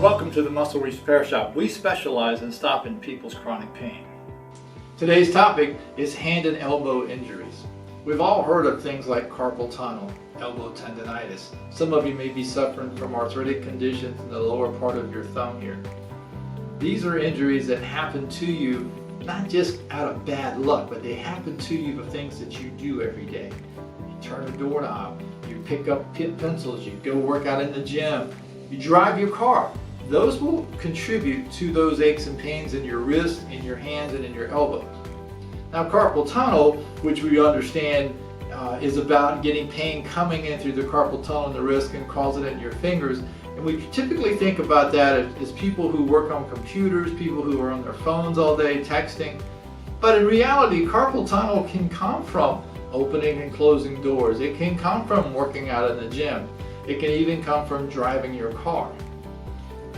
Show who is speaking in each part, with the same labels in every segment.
Speaker 1: Welcome to the Muscle Repair Shop. We specialize in stopping people's chronic pain. Today's topic is hand and elbow injuries. We've all heard of things like carpal tunnel, elbow tendonitis. Some of you may be suffering from arthritic conditions in the lower part of your thumb here. These are injuries that happen to you not just out of bad luck, but they happen to you the things that you do every day. You turn a doorknob, you pick up pencils, you go work out in the gym, you drive your car. Those will contribute to those aches and pains in your wrists, in your hands, and in your elbows. Now, carpal tunnel, which we understand is about getting pain coming in through the carpal tunnel in the wrist and causing it in your fingers. And we typically think about that as people who work on computers, people who are on their phones all day texting. But in reality, carpal tunnel can come from opening and closing doors. It can come from working out in the gym. It can even come from driving your car.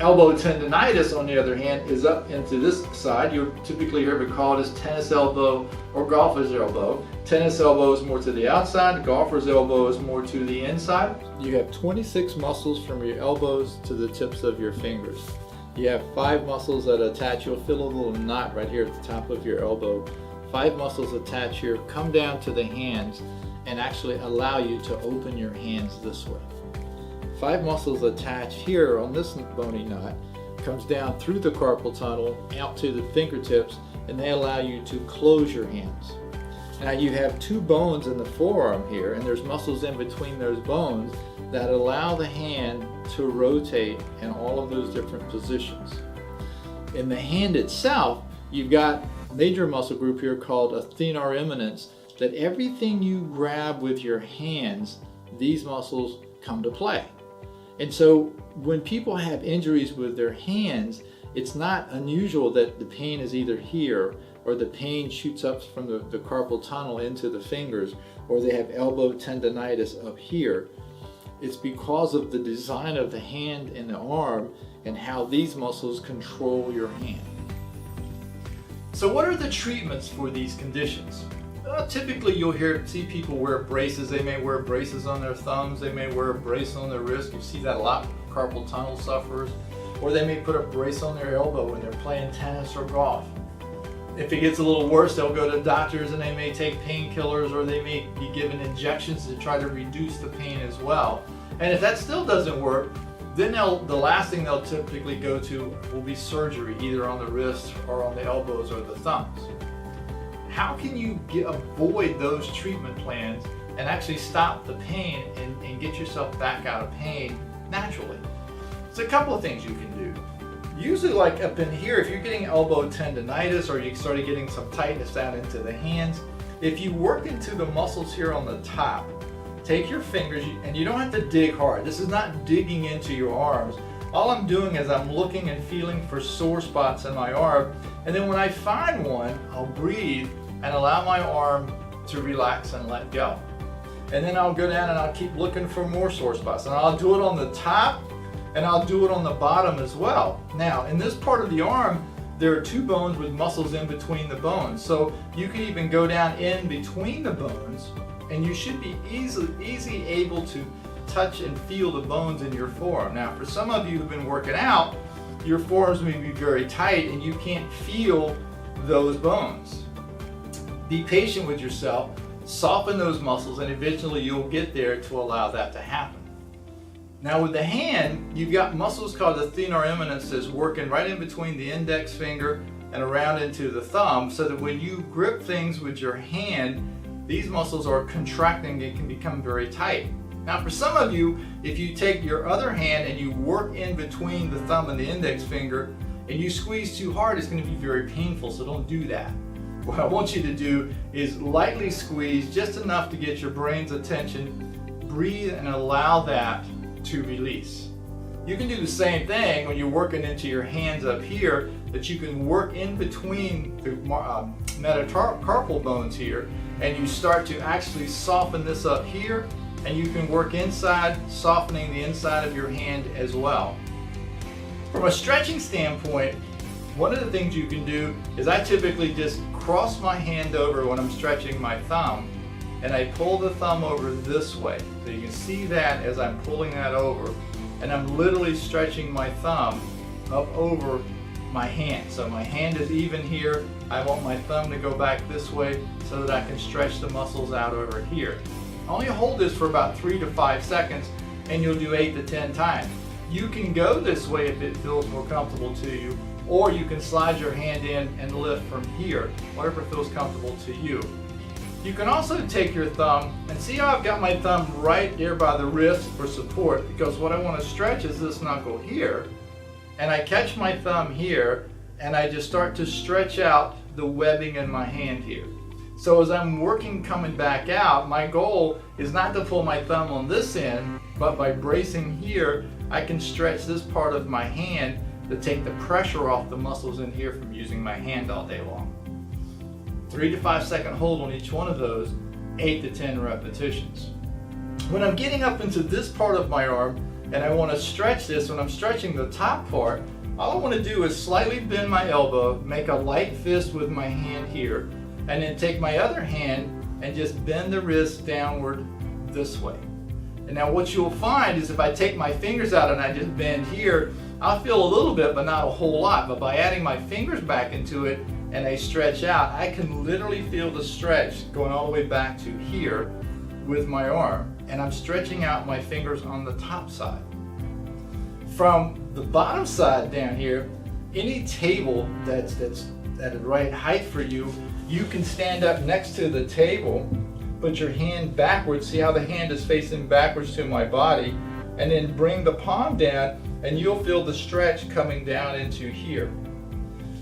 Speaker 1: Elbow tendonitis, on the other hand, is up into this side. You'll typically hear it called as tennis elbow or golfer's elbow. Tennis elbow is more to the outside, golfer's elbow is more to the inside. You have 26 muscles from your elbows to the tips of your fingers. You have 5 muscles that attach. You'll feel a little knot right here at the top of your elbow. 5 muscles attach here, come down to the hands, and actually allow you to open your hands this way. 5 muscles attach here on this bony knot, comes down through the carpal tunnel out to the fingertips, and they allow you to close your hands. Now you have 2 bones in the forearm here, and there's muscles in between those bones that allow the hand to rotate in all of those different positions. In the hand itself, you've got a major muscle group here called a thenar eminence, that everything you grab with your hands, these muscles come to play. And so when people have injuries with their hands, it's not unusual that the pain is either here, or the pain shoots up from the carpal tunnel into the fingers, or they have elbow tendonitis up here. It's because of the design of the hand and the arm and how these muscles control your hand. So what are the treatments for these conditions? Typically you'll see people wear braces. They may wear braces on their thumbs, they may wear a brace on their wrist. You see that a lot with carpal tunnel sufferers. Or they may put a brace on their elbow when they're playing tennis or golf. If it gets a little worse, they'll go to doctors and they may take painkillers, or they may be given injections to try to reduce the pain as well. And if that still doesn't work, then the last thing they'll typically go to will be surgery, either on the wrists or on the elbows or the thumbs. How can you avoid those treatment plans and actually stop the pain and get yourself back out of pain naturally? It's a couple of things you can do. Usually, like up in here, if you're getting elbow tendonitis or you started getting some tightness down into the hands, if you work into the muscles here on the top, take your fingers, and you don't have to dig hard. This is not digging into your arms. All I'm doing is I'm looking and feeling for sore spots in my arm, and then when I find one, I'll breathe and allow my arm to relax and let go. And then I'll go down and I'll keep looking for more sore spots. And I'll do it on the top and I'll do it on the bottom as well. Now, in this part of the arm, there are 2 bones with muscles in between the bones. So you can even go down in between the bones, and you should be easily able to touch and feel the bones in your forearm. Now, for some of you who've been working out, your forearms may be very tight and you can't feel those bones. Be patient with yourself, soften those muscles, and eventually you'll get there to allow that to happen. Now with the hand, you've got muscles called the thenar eminences working right in between the index finger and around into the thumb, so that when you grip things with your hand, these muscles are contracting and can become very tight. Now for some of you, if you take your other hand and you work in between the thumb and the index finger and you squeeze too hard, it's going to be very painful, so don't do that. What I want you to do is lightly squeeze, just enough to get your brain's attention, breathe, and allow that to release. You can do the same thing when you're working into your hands up here, that you can work in between the metacarpal bones here, and you start to actually soften this up here, and you can work inside, softening the inside of your hand as well. From a stretching standpoint, one of the things you can do is I typically just cross my hand over when I'm stretching my thumb, and I pull the thumb over this way. So you can see that as I'm pulling that over, and I'm literally stretching my thumb up over my hand. So my hand is even here. I want my thumb to go back this way so that I can stretch the muscles out over here. Only hold this for about 3 to 5 seconds, and you'll do 8 to 10 times. You can go this way if it feels more comfortable to you, or you can slide your hand in and lift from here, whatever feels comfortable to you. You can also take your thumb, and see how I've got my thumb right there by the wrist for support, because what I want to stretch is this knuckle here, and I catch my thumb here, and I just start to stretch out the webbing in my hand here. So as I'm working coming back out, my goal is not to pull my thumb on this end, but by bracing here, I can stretch this part of my hand to take the pressure off the muscles in here from using my hand all day long. 3 to 5 second hold on each one of those, 8 to 10 repetitions. When I'm getting up into this part of my arm and I want to stretch this, when I'm stretching the top part, all I want to do is slightly bend my elbow, make a light fist with my hand here, and then take my other hand and just bend the wrist downward this way. And now what you'll find is if I take my fingers out and I just bend here, I'll feel a little bit but not a whole lot. But by adding my fingers back into it and I stretch out, I can literally feel the stretch going all the way back to here with my arm. And I'm stretching out my fingers on the top side. From the bottom side down here, any table that's at the right height for you, you can stand up next to the table, put your hand backwards, see how the hand is facing backwards to my body, and then bring the palm down and you'll feel the stretch coming down into here.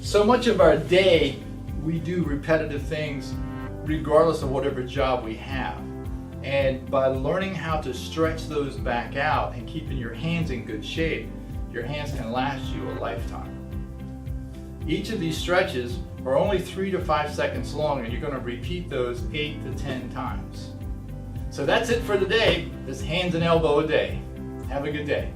Speaker 1: So much of our day, we do repetitive things regardless of whatever job we have. And by learning how to stretch those back out and keeping your hands in good shape, your hands can last you a lifetime. Each of these stretches are only 3 to 5 seconds long, and you're going to repeat those 8 to 10 times. So that's it for today. This hands and elbow a day. Have a good day.